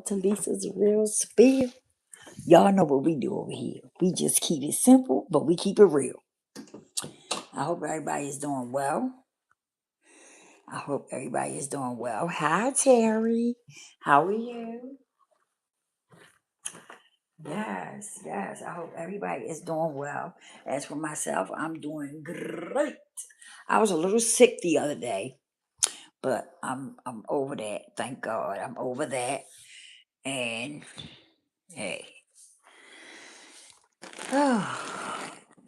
to Lisa's Real Spill. Y'all know what we do over here. We just keep it simple, but we keep it real. I hope everybody is doing well. I hope everybody is doing well. Hi, Terry. How are you? Yes. I hope everybody is doing well. As for myself, I'm doing great. I was a little sick the other day, but I'm over that. Thank God, I'm over that. And hey,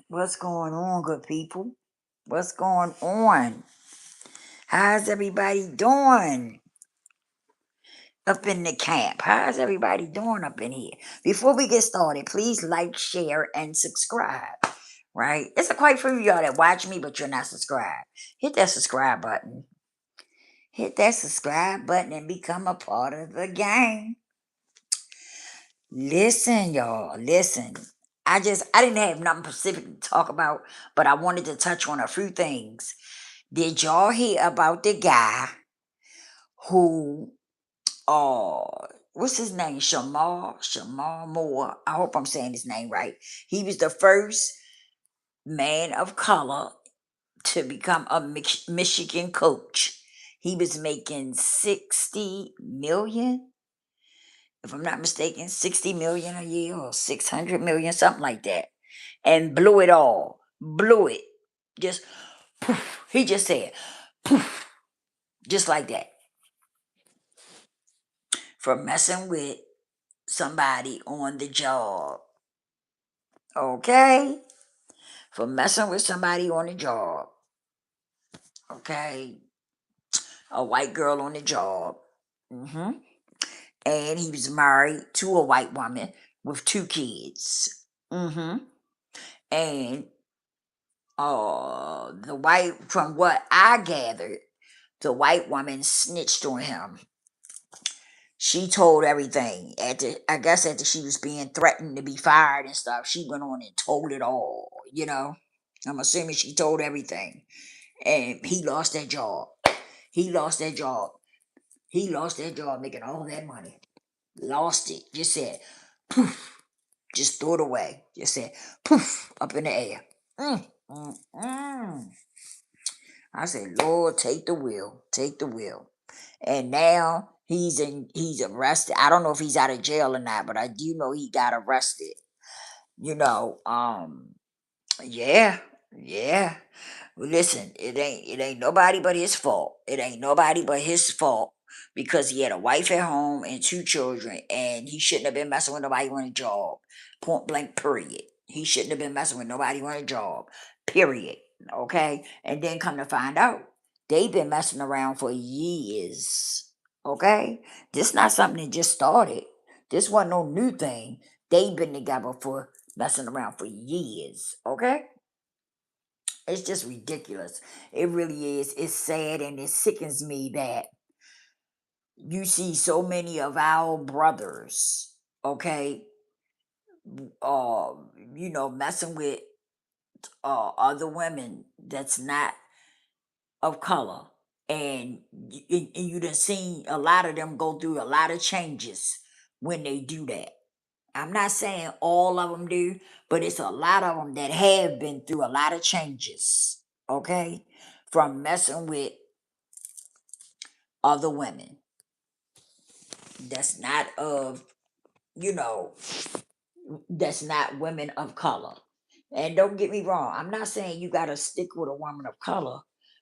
what's going on, good people? What's going on? How's everybody doing up in the camp? How's everybody doing up in here? Before we get started, please like, share, and subscribe. Right? It's a quite few of y'all that watch me, but you're not subscribed. Hit that subscribe button. Hit that subscribe button and become a part of the gang. Listen, y'all. Listen. I didn't have nothing specific to talk about, but I wanted to touch on a few things. Did y'all hear about the guy who what's his name? Shamar Moore. I hope I'm saying his name right. He was the first man of color to become a Michigan coach. He was making 60 million, if I'm not mistaken, 60 million a year or 600 million, something like that. And blew it all. Blew it. Just poof. He just said poof. Just like that. For messing with somebody on the job. Okay? For messing with somebody on the job. Okay? A white girl on the job. Mm-hmm. And he was married to a white woman with 2 kids. Mm-hmm. And from what I gathered, the white woman snitched on him. She told everything. After she was being threatened to be fired and stuff, she went on and told it all. I'm assuming she told everything. And he lost that job. He lost that job. He lost that job making all that money. Lost it. Just said, poof. Just threw it away. Just said, poof, up in the air. Mm, mm, mm. I said, Lord, take the wheel. Take the wheel. And now he's arrested. I don't know if he's out of jail or not, but I do know he got arrested. You know, yeah, yeah. Well, listen, it ain't nobody but his fault. It ain't nobody but his fault because he had a wife at home and 2 children, and he shouldn't have been messing with nobody on a job. Point blank, period. He shouldn't have been messing with nobody on a job. Period. Okay? And then come to find out, they've been messing around for years. Okay? This not something that just started. This wasn't no new thing. They've been together for messing around for years. Okay? It's just ridiculous. It really is. It's sad and it sickens me that you see so many of our brothers, okay, messing with other women that's not of color. And you done seen a lot of them go through a lot of changes when they do that. I'm not saying all of them do, but it's a lot of them that have been through a lot of changes, okay, from messing with other women that's not of, you know, that's not women of color. And don't get me wrong, I'm not saying you got to stick with a woman of color,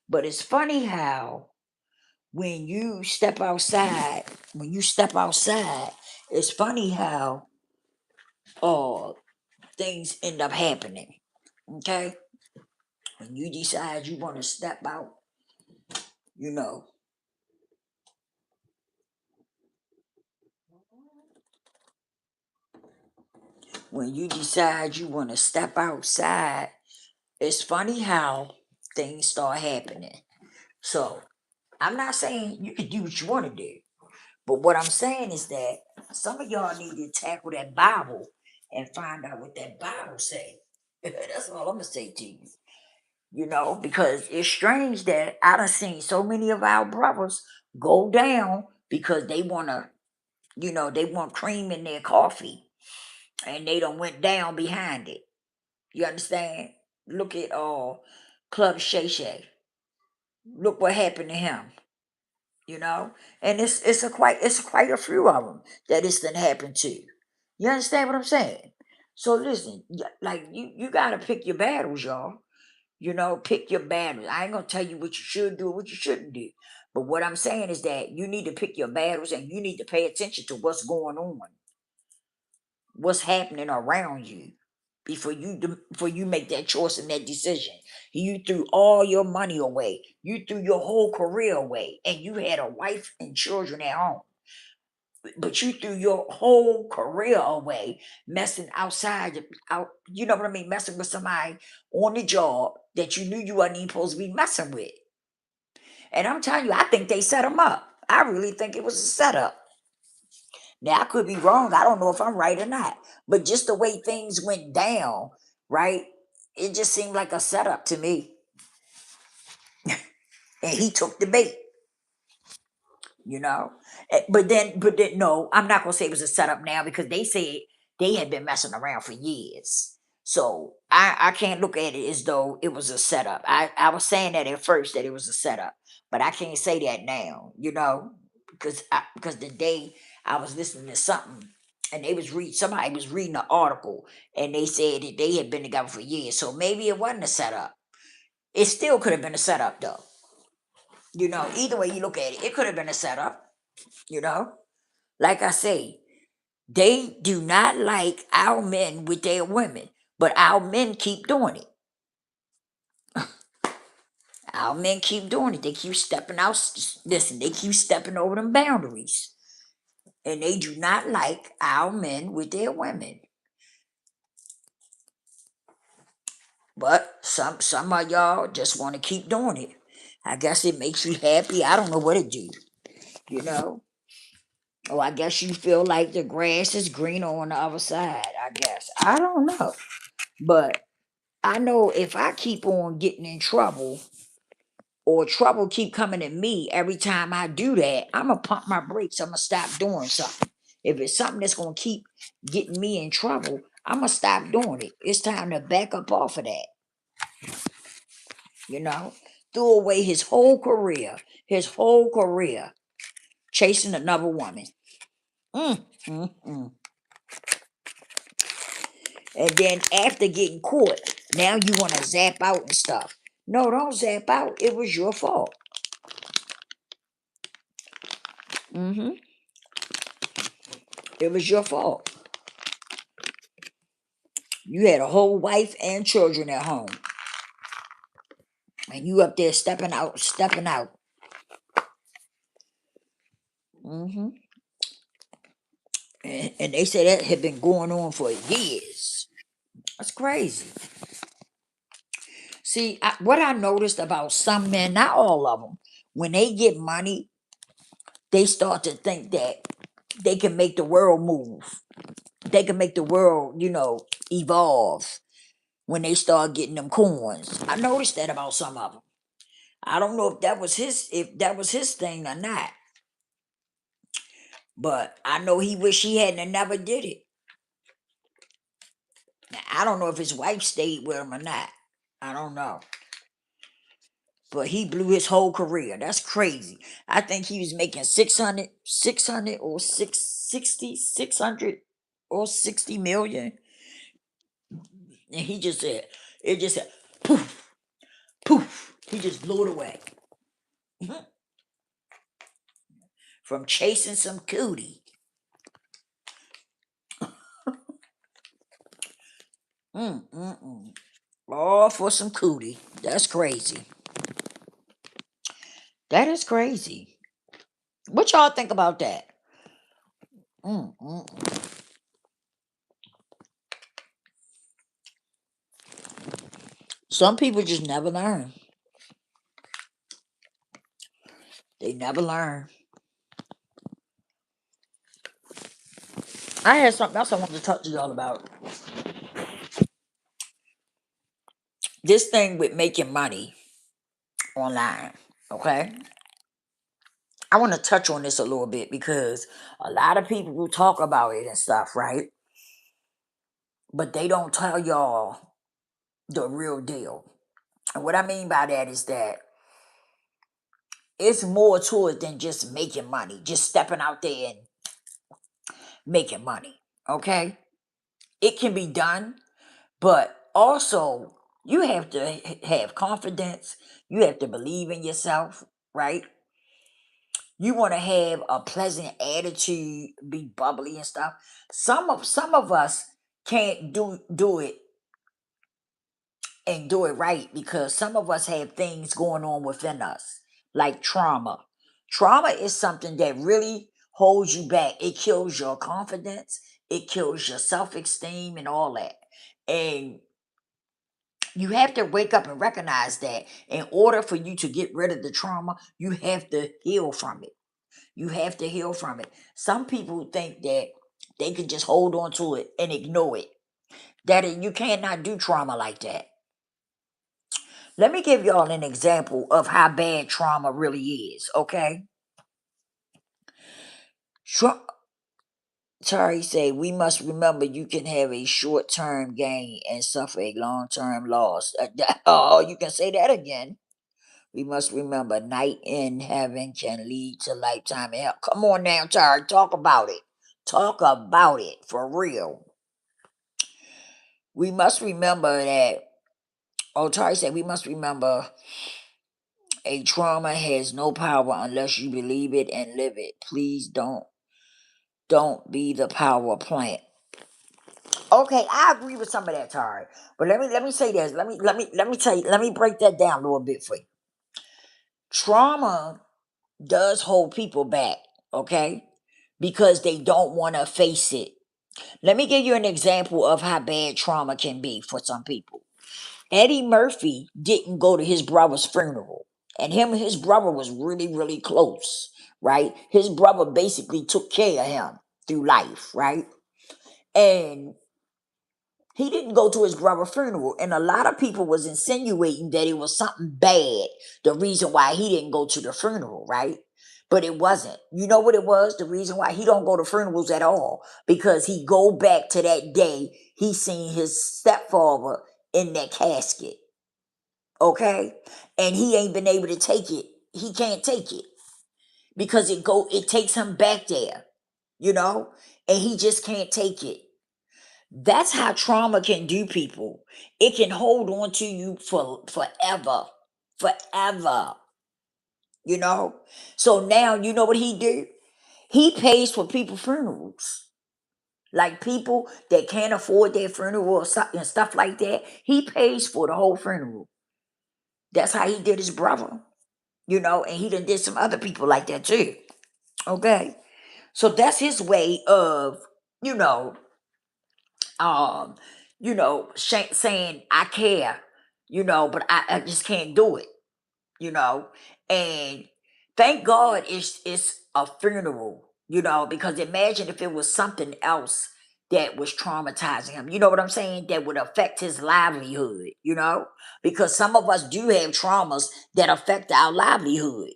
but it's funny how when you step outside, it's funny how uh things end up happening. Okay? When you decide you want to step out, you know, when you decide you want to step outside, it's funny how things start happening. So I'm not saying you can do what you want to do, but what I'm saying is that some of y'all need to tackle that Bible and find out what that Bible say. That's all I'm gonna say to you. Because it's strange that I done seen so many of our brothers go down because they wanna They want cream in their coffee, and they done went down behind it. You understand? Look at Club Shay Shay. Look what happened to him. you know, and it's quite a few of them that it's done happened to. You understand what I'm saying? So listen, like you gotta pick your battles, y'all. Pick your battles. I ain't gonna tell you what you should do, what you shouldn't do. But what I'm saying is that you need to pick your battles and you need to pay attention to what's going on, what's happening around you before you make that choice and that decision. You threw all your money away. You threw your whole career away, and you had a wife and children at home. But you threw your whole career away, messing out. You know what I mean? Messing with somebody on the job that you knew you wasn't even supposed to be messing with. And I'm telling you, I think they set him up. I really think it was a setup. Now I could be wrong. I don't know if I'm right or not. But just the way things went down, right? It just seemed like a setup to me. And he took the bait, you know. But then, no, I'm not gonna say it was a setup now because they said they had been messing around for years. So I can't look at it as though it was a setup. I was saying that at first that it was a setup, but I can't say that now, because the day I was listening to something and somebody was reading an article and they said that they had been together for years. So maybe it wasn't a setup. It still could have been a setup though. Either way you look at it, it could have been a setup, you know? Like I say, they do not like our men with their women, but our men keep doing it. Our men keep doing it. They keep stepping out. Listen, they keep stepping over them boundaries. And they do not like our men with their women. But some of y'all just want to keep doing it. I guess it makes you happy. I don't know what it do, you know? Oh, I guess you feel like the grass is greener on the other side, I guess. I don't know. But I know if I keep on getting in trouble or trouble keep coming at me every time I do that, I'm gonna pump my brakes. I'm gonna stop doing something. If it's something that's gonna keep getting me in trouble, I'm gonna stop doing it. It's time to back up off of that. You know, threw away his whole career, chasing another woman. Mm, mm, mm. And then after getting caught, now you want to zap out and stuff. No, don't zap out. It was your fault. hmm It was your fault. You had a whole wife and children at home, and you up there stepping out, stepping out. hmm And they say that had been going on for years. That's crazy. See, what I noticed about some men, not all of them, when they get money, they start to think that they can make the world move. They can make the world, evolve when they start getting them coins. I noticed that about some of them. I don't know if that was his thing or not, but I know he wish he hadn't have never did it. Now, I don't know if his wife stayed with him or not. I don't know. But he blew his whole career. That's crazy. I think he was making 600 or 600 or 60 million. And he just said, it just said, poof, poof. He just blew it away. Mhm. From chasing some cootie. Mm. All for some cootie. That's crazy. That is crazy. What y'all think about that? Mm. Some people just never learn. They never learn. I had something else I wanted to talk to y'all about. This thing with making money online. Okay. I want to touch on this a little bit because a lot of people will talk about it and stuff, right? But they don't tell y'all the real deal. And what I mean by that is that it's more to it than just making money, just stepping out there and making money. Okay? It can be done, but also you have to have confidence. You have to believe in yourself, right? You want to have a pleasant attitude, be bubbly and stuff. Some of us can't do it and do it right because some of us have things going on within us, like trauma. Trauma is something that really holds you back. It kills your confidence, it kills your self-esteem and all that. And you have to wake up and recognize that in order for you to get rid of the trauma, you have to heal from it. You have to heal from it. Some people think that they can just hold on to it and ignore it. You cannot do trauma like that. Let me give y'all an example of how bad trauma really is, okay? Tra- Tari say we must remember you can have a short-term gain and suffer a long-term loss. Oh, you can say that again. We must remember night in heaven can lead to lifetime in hell. Come on now, Tari, talk about it. Talk about it for real. We must remember that. Oh, Tari said we must remember a trauma has no power unless you believe it and live it. Please don't be the power plant. Okay, I agree with some of that, Tari. But let me say this. Let me tell you. Let me break that down a little bit for you. Trauma does hold people back, okay, because they don't want to face it. Let me give you an example of how bad trauma can be for some people. Eddie Murphy didn't go to his brother's funeral, and him and his brother was really, really close, right? His brother basically took care of him through life, right? And he didn't go to his brother's funeral, and a lot of people was insinuating that it was something bad, the reason why he didn't go to the funeral, right? But it wasn't. You know what it was? The reason why he don't go to funerals at all, because he go back to that day he seen his stepfather in that casket, okay? And he ain't been able to take it. He can't take it because it takes him back there, you know? And he just can't take it. That's how trauma can do people. It can hold on to you for forever. Forever. You know? So now you know what he do? He pays for people's funerals. Like people that can't afford their funeral and stuff like that. He pays for the whole funeral. That's how he did his brother. You know, and he done did some other people like that too. Okay. So that's his way of, you know, um, saying I care, but I just can't do it, you know. And thank God it's a funeral, because imagine if it was something else that was traumatizing him. You know what I'm saying? That would affect his livelihood, because some of us do have traumas that affect our livelihood.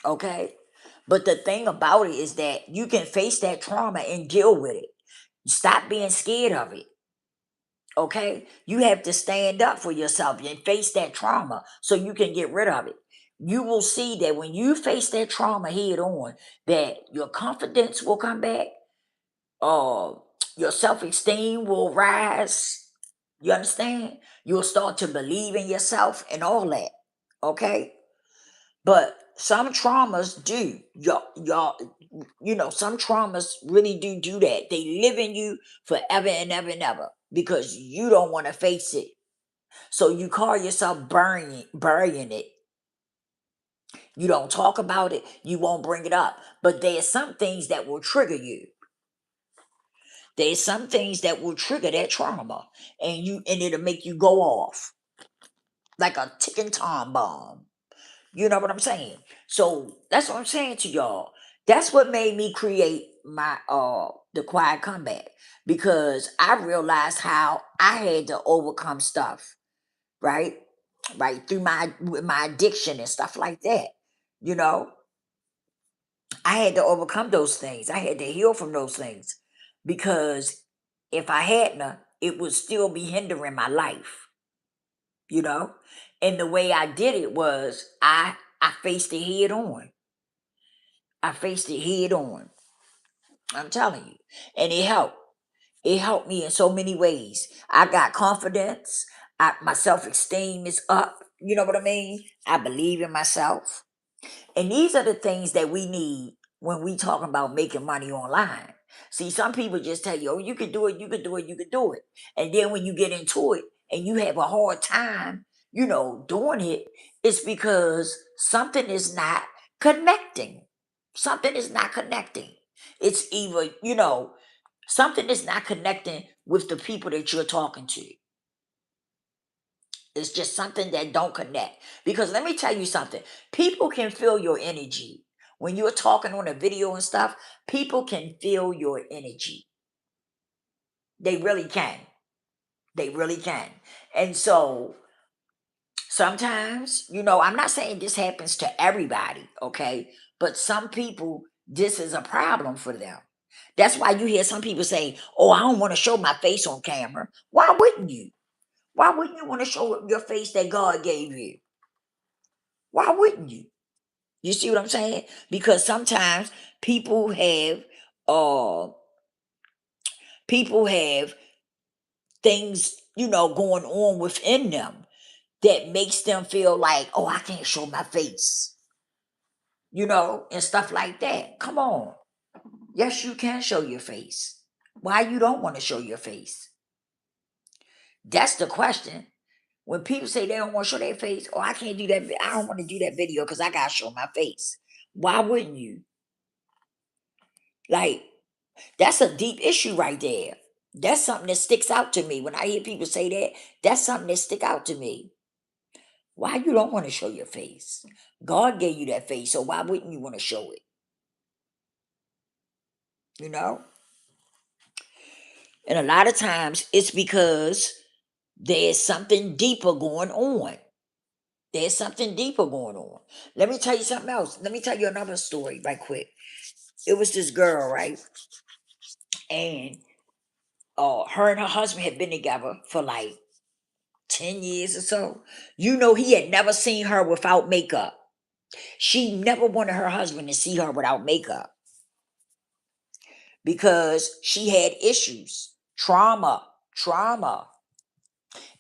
Okay. But the thing about it is that you can face that trauma and deal with it. Stop being scared of it. Okay, you have to stand up for yourself and face that trauma so you can get rid of it. You will see that when you face that trauma head on, that your confidence will come back, uh your self-esteem will rise. You understand? You'll start to believe in yourself and all that. Okay. But some traumas do y'all some traumas really do that. They live in you forever and ever and ever because you don't want to face it. So you call yourself burying it. You don't talk about it, you won't bring it up. But there's some things that will trigger you. There's some things that will trigger that trauma, and it'll make you go off like a ticking time bomb. You know what I'm saying? So that's what I'm saying to y'all. That's what made me create my the quiet comeback, because I realized how I had to overcome stuff, right? Right, through my addiction and stuff like that. You know? I had to overcome those things. I had to heal from those things because if I hadn't, it would still be hindering my life, you know? And the way I did it was I faced it head on. I faced it head on. I'm telling you. And it helped. It helped me in so many ways. I got confidence. My self-esteem is up. You know what I mean? I believe in myself. And these are the things that we need when we talk about making money online. See, some people just tell you, oh, you can do it, you can do it, you can do it. And then when you get into it and you have a hard time, doing it, it's because something is not connecting. Something is not connecting. It's either, something is not connecting with the people that you're talking to. It's just something that don't connect. Because let me tell you something. People can feel your energy. When you're talking on a video and stuff, people can feel your energy. They really can. They really can. And so sometimes, I'm not saying this happens to everybody, okay? But some people, this is a problem for them. That's why you hear some people say, oh, I don't want to show my face on camera. Why wouldn't you? Why wouldn't you want to show your face that God gave you? Why wouldn't you? You see what I'm saying? Because sometimes people have uh people have things, going on within them that makes them feel like, oh, I can't show my face, and stuff like that. Come on. Yes, you can show your face. Why you don't want to show your face? That's the question. When people say they don't want to show their face, oh, I can't do that. I don't want to do that video because I gotta show my face. Why wouldn't you? Like, that's a deep issue right there. That's something that sticks out to me. When I hear people say that, that's something that stick out to me. Why you don't want to show your face? God gave you that face, so why wouldn't you want to show it? You know? And a lot of times it's because there's something deeper going on. There's something deeper going on. Let me tell you something else. Let me tell you another story right quick. It was this girl, right? And her and her husband had been together for like 10 years or so. He had never seen her without makeup. She never wanted her husband to see her without makeup because she had issues, trauma.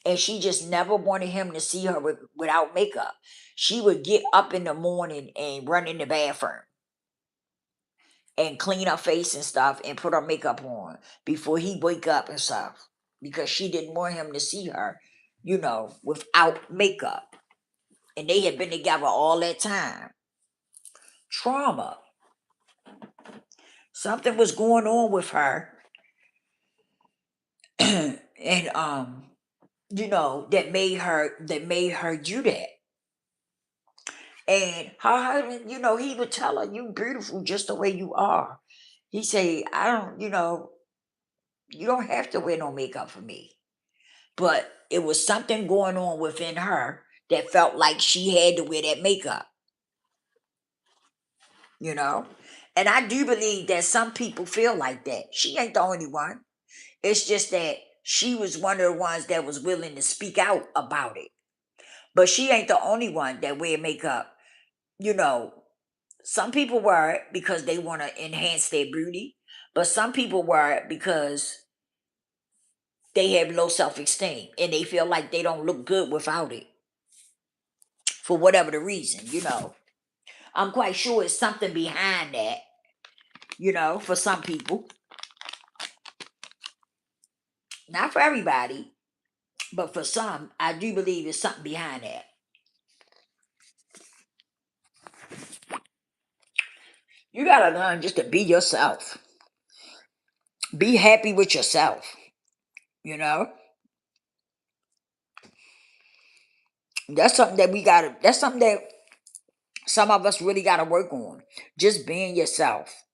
And she just never wanted him to see her without makeup. She would get up in the morning and run in the bathroom and clean her face and stuff and put her makeup on before he wake up and stuff because she didn't want him to see her, without makeup. And they had been together all that time. Trauma. Something was going on with her, and that made her do that. And her husband, he would tell her, "You beautiful just the way you are." He say, "I don't, you don't have to wear no makeup for me." But it was something going on within her that felt like she had to wear that makeup, you know. And I do believe that some people feel like that. She ain't the only one. It's just that she was one of the ones that was willing to speak out about it. But she ain't the only one that wear makeup. You know, some people wear it because they want to enhance their beauty, but some people wear it because they have low self-esteem and they feel like they don't look good without it for whatever the reason. I'm quite sure it's something behind that, for some people. Not for everybody, but for some, I do believe there's something behind that. You gotta learn just to be yourself. Be happy with yourself. You know, that's something that some of us really gotta work on. Just being yourself.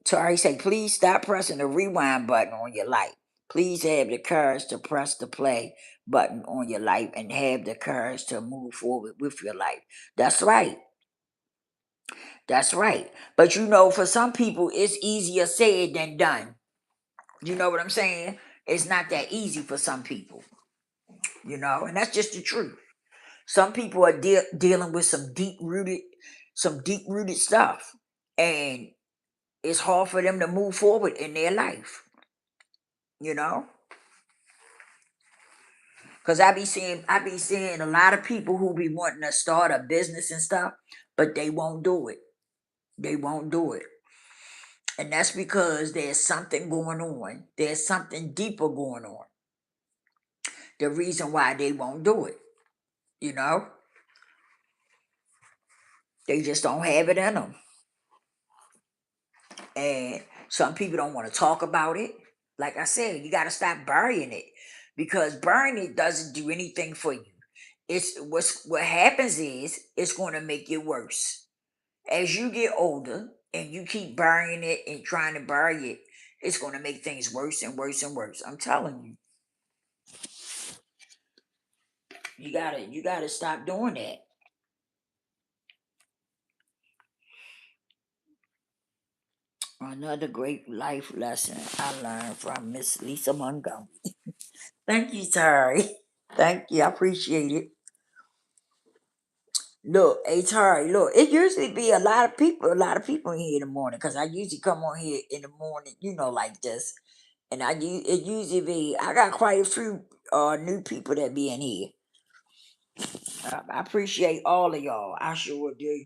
Tari say, please stop pressing the rewind button on your light. Please have the courage to press the play button on your life and have the courage to move forward with your life. That's right. That's right. But you know, for some people, it's easier said than done. You know what I'm saying? It's not that easy for some people, and that's just the truth. Some people are dealing with some deep rooted stuff, and it's hard for them to move forward in their life. You know, because I be seeing a lot of people who be wanting to start a business and stuff, but they won't do it. They won't do it. And that's because there's something going on. There's something deeper going on. The reason why they won't do it, you know, they just don't have it in them. And some people don't want to talk about it. Like I said, you got to stop burying it because burying it doesn't do anything for you. What happens is it's going to make it worse as you get older and you keep burying it and trying to bury it. It's going to make things worse and worse and worse. I'm telling you, you gotta stop doing that. Another great life lesson I learned from Miss Lisa Montgomery. Thank you, Terry. Thank you. I appreciate it. Look, hey Terry, look, it usually be a lot of people in here in the morning because I usually come on here in the morning, like this. And it usually be I got quite a few new people that be in here. I appreciate all of y'all. I sure do.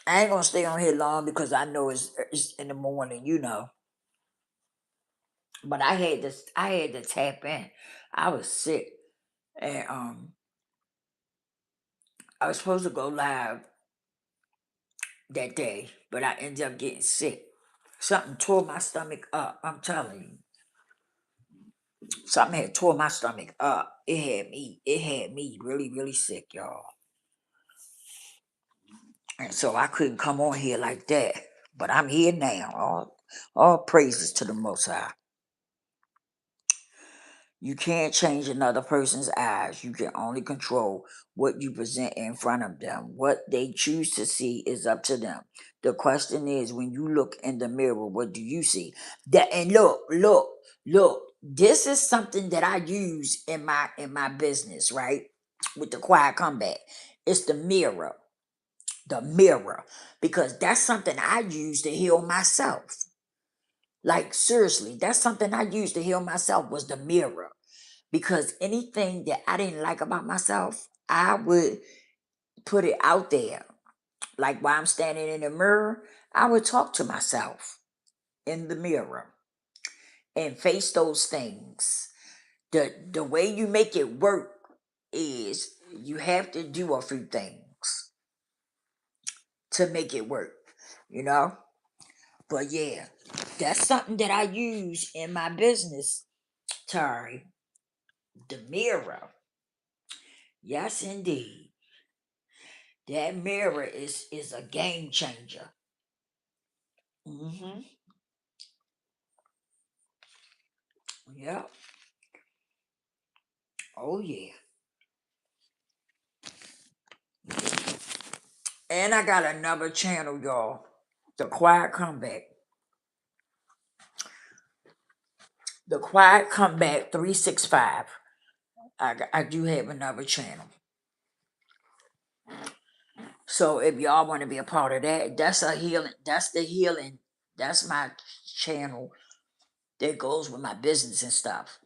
I ain't gonna stay on here long because I know it's in the morning. But I had to tap in. I was sick, and I was supposed to go live that day, but I ended up getting sick. Something tore my stomach up. I'm telling you, something had tore my stomach up. It had me really, really sick, y'all. And so I couldn't come on here like that. But I'm here now. All praises to the Most High. You can't change another person's eyes. You can only control what you present in front of them. What they choose to see is up to them. The question is, when you look in the mirror, what do you see? Look. This is something that I use in my business, right? With the quiet comeback. It's the mirror. The mirror. Because that's something I use to heal myself. Like seriously, that's something I used to heal myself was the mirror because anything that I didn't like about myself, I would put it out there. Like while I'm standing in the mirror, I would talk to myself in the mirror and face those things. The way you make it work is you have to do a few things to make it work, you know? But yeah, that's something that I use in my business, Tari. The mirror. Yes, indeed. That mirror is a game changer. Mm-hmm. Yep. Oh yeah. And I got another channel, y'all. The Quiet Comeback. The Quiet Comeback 365. I do have another channel. So if y'all want to be a part of that, that's a healing. That's the healing. That's my channel that goes with my business and stuff.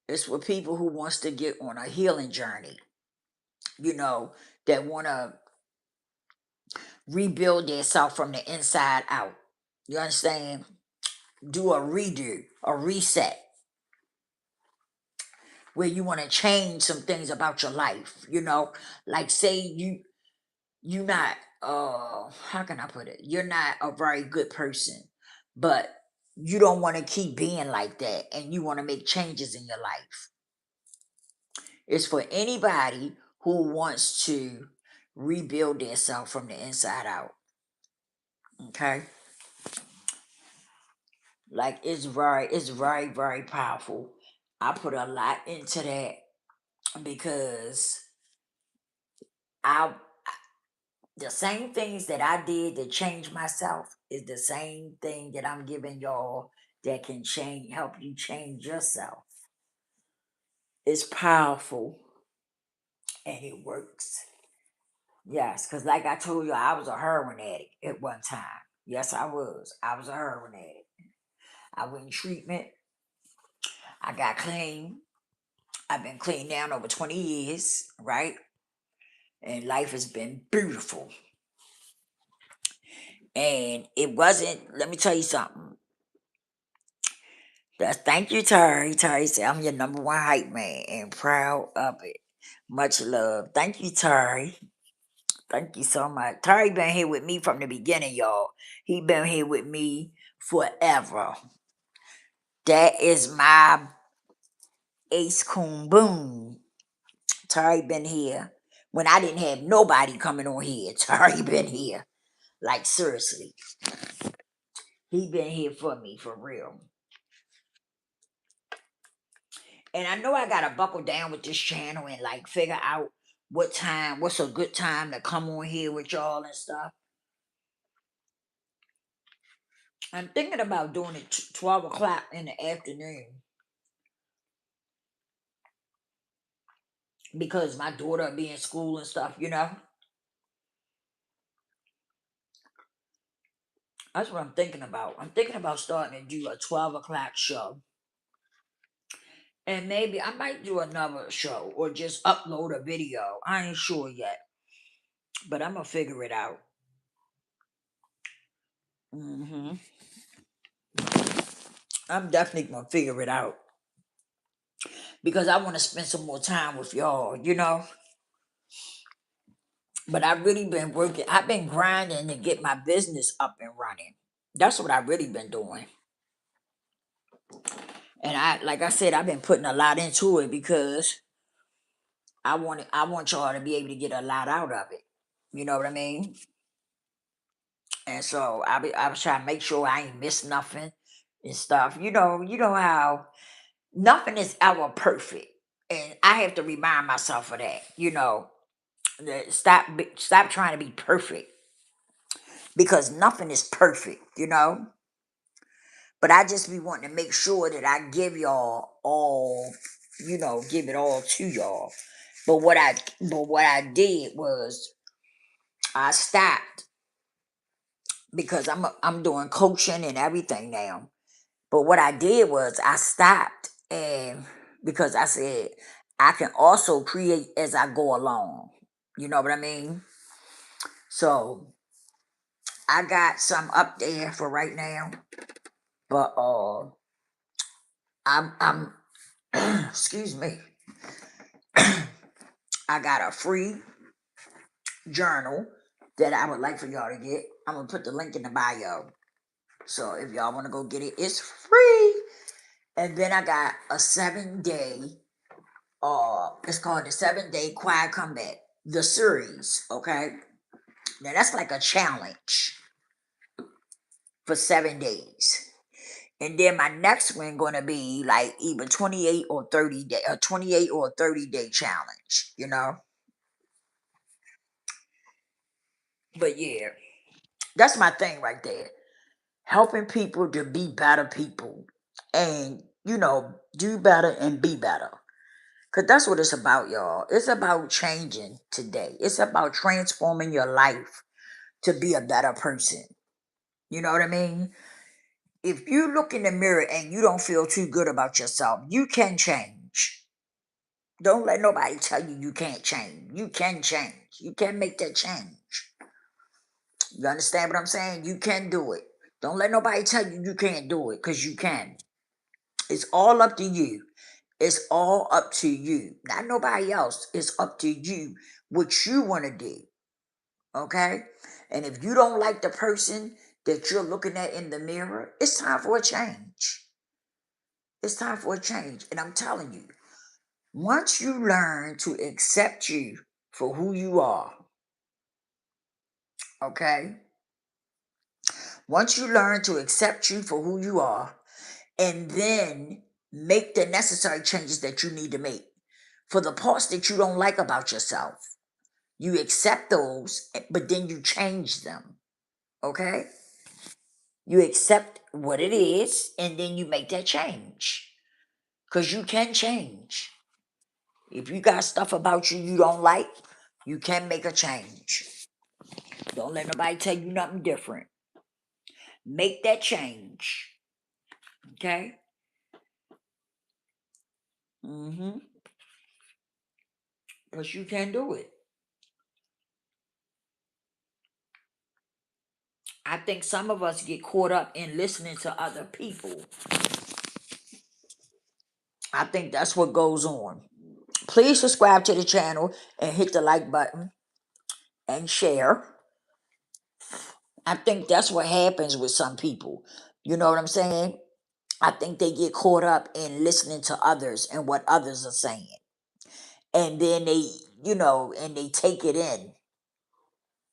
It's for people who wants to get on a healing journey. You know, that want to rebuild themselves from the inside out. You understand? Do a redo, a reset, where you want to change some things about your life. Like say you not how can I put it? You're not a very good person, but you don't want to keep being like that, and you want to make changes in your life. It's for anybody who wants to rebuild themselves from the inside out. Okay. Like it's very, very powerful. I put a lot into that because I the same things that I did to change myself is the same thing that I'm giving y'all that can help you change yourself. It's powerful and it works. Yes, because like I told you, I was a heroin addict at one time. Yes, I was. I was a heroin addict. I went in treatment. I got clean. I've been clean now over 20 years, right? And life has been beautiful. And it wasn't, let me tell you something. Thank you, Terry. Terry said, I'm your number one hype man and proud of it. Much love. Thank you, Terry. Thank you so much. Terry been here with me from the beginning, y'all. He been here with me forever. That is my ace coon boom. Terry been here when I didn't have nobody coming on here. Terry been here. Like seriously. He been here for me for real. And I know I gotta buckle down with this channel and like figure out what's a good time to come on here with y'all and stuff. I'm thinking about doing it 12 o'clock in the afternoon because my daughter be in school and stuff. That's what I'm thinking about. I'm thinking about starting to do a 12 o'clock show. And maybe I might do another show or just upload a video. I ain't sure yet, but I'm gonna figure it out. hmm I'm definitely gonna figure it out because I want to spend some more time with y'all. But I've really been working. I've been grinding to get my business up and running. That's what I've really been doing. And like I said, I've been putting a lot into it because I want y'all to be able to get a lot out of it. You know what I mean? And so I was trying to make sure I ain't miss nothing and stuff. You know how nothing is ever perfect. And I have to remind myself of that. That stop trying to be perfect because nothing is perfect. But I just be wanting to make sure that I give y'all all, give it all to y'all. But what I did was I stopped because I'm doing coaching and everything now. But what I did was I stopped and because I said I can also create as I go along. You know what I mean? So I got some up there for right now, but I'm excuse me. I got a free journal that I would like for y'all to get. I'm gonna put the link in the bio. So if y'all want to go get it, it's free. And then I got a 7 day. It's called the 7 day quiet comeback. The series. Okay. Now that's like a challenge for 7 days. And then my next one gonna be like either 28 or 30 day, a 28 or 30 day challenge. But yeah, that's my thing right there. Helping people to be better people and do better and be better. Because that's what it's about, y'all. It's about changing today. It's about transforming your life to be a better person. You know what I mean? If you look in the mirror and you don't feel too good about yourself, you can change. Don't let nobody tell you you can't change. You can change. You can make that change. You understand what I'm saying? You can do it. Don't let nobody tell you you can't do it because you can. It's all up to you. It's all up to you. Not nobody else. It's up to you what you want to do. Okay? And if you don't like the person that you're looking at in the mirror, it's time for a change. It's time for a change. And I'm telling you, once you learn to accept you for who you are, okay? Once you learn to accept you for who you are, and then make the necessary changes that you need to make. For the parts that you don't like about yourself, you accept those, but then you change them. Okay? You accept what it is, and then you make that change. Because you can change. If you got stuff about you you don't like, you can make a change. Don't let nobody tell you nothing different. Make that change. Okay? Mm-hmm. Because you can do it. I think some of us get caught up in listening to other people. I think that's what goes on. Please subscribe to the channel and hit the like button and share. I think that's what happens with some people. You know what I'm saying? I think they get caught up in listening to others and what others are saying. And then and they take it in.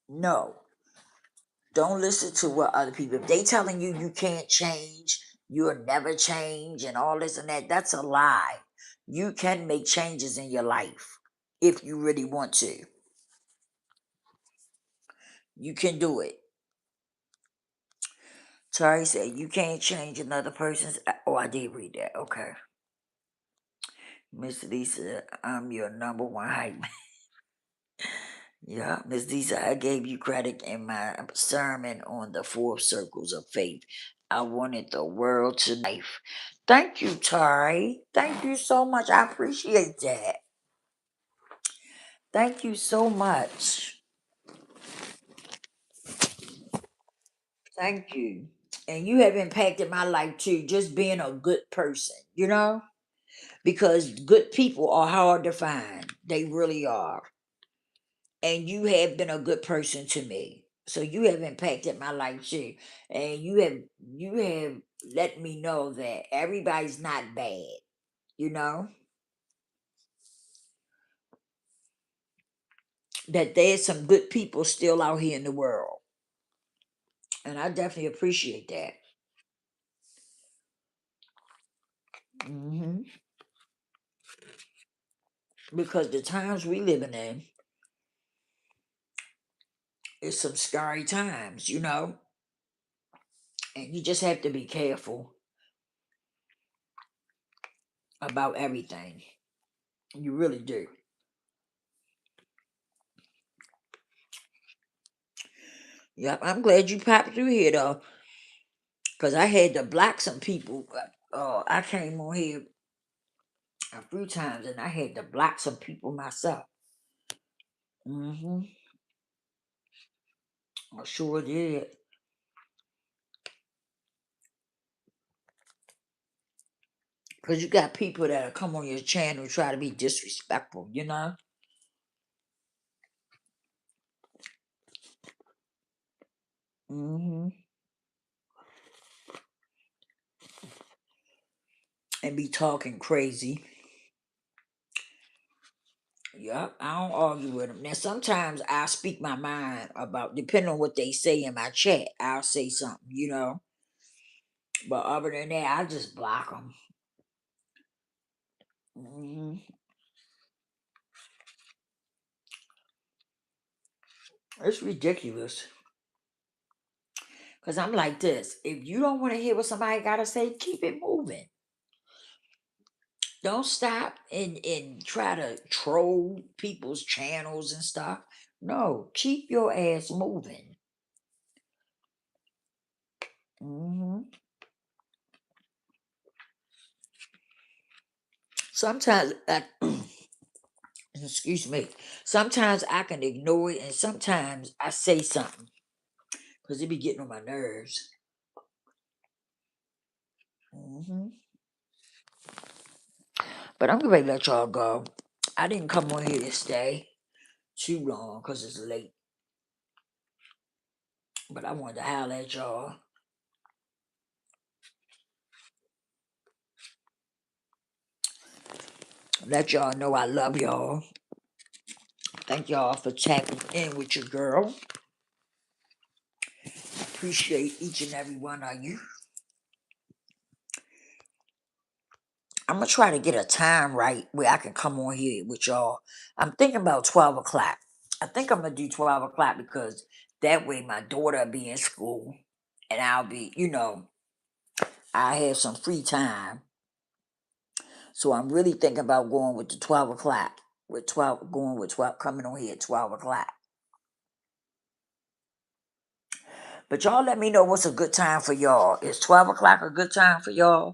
No, don't listen to what other people, if they telling you you can't change, you'll never change and all this and that, that's a lie. You can make changes in your life if you really want to. You can do it. Sorry, said you can't change another person's. Oh, I did read that. Okay. Miss Lisa, I'm your number one hype. Yeah, Miss Lisa, I gave you credit in my sermon on the four circles of faith. I wanted the world to life. Thank you, Tari. Thank you so much. I appreciate that. Thank you so much. Thank you. And you have impacted my life too, just being a good person, because good people are hard to find. They really are. And you have been a good person to me. So you have impacted my life too. And you have let me know that everybody's not bad, you know? That there's some good people still out here in the world. And I definitely appreciate that. hmm Because the times we living in is some scary times. And you just have to be careful about everything. You really do. Yep, I'm glad you popped through here though, because I had to block some people. I came on here a few times and I had to block some people myself. I sure did. Because you got people that'll come on your channel try to be disrespectful. hmm And be talking crazy. Yep, I don't argue with them. Now, sometimes I speak my mind about, depending on what they say in my chat, I'll say something. But other than that, I just block them. It's ridiculous. Because I'm like this, if you don't want to hear what somebody got to say, keep it moving. Don't stop and try to troll people's channels and stuff. No, keep your ass moving. hmm Sometimes, excuse me, sometimes I can ignore it and sometimes I say something because it be getting on my nerves. hmm But I'm going to let y'all go. I didn't come on here to stay too long because it's late. But I wanted to holler at y'all. Let y'all know I love y'all. Thank y'all for tapping in with your girl. Appreciate each and every one of you. I'm gonna try to get a time right where I can come on here with y'all. I'm thinking about 12 o'clock. I think I'm gonna do 12 o'clock because that way my daughter will be in school and I'll be, I have some free time. So I'm really thinking about going with the 12 o'clock. With 12, going with 12, coming on here at 12 o'clock. But y'all let me know what's a good time for y'all. Is 12 o'clock a good time for y'all?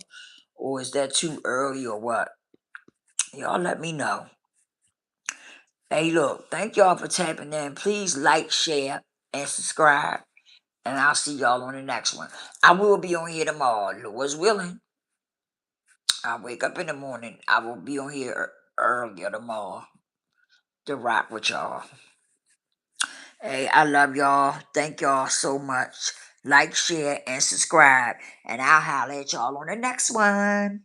Or is that too early or what? Y'all let me know. Hey, look, thank y'all for tapping in. Please like, share, and subscribe. And I'll see y'all on the next one. I will be on here tomorrow. Lord's willing. I wake up in the morning. I will be on here earlier tomorrow to rock with y'all. Hey, I love y'all. Thank y'all so much. Like, share, and subscribe. And I'll holler at y'all on the next one.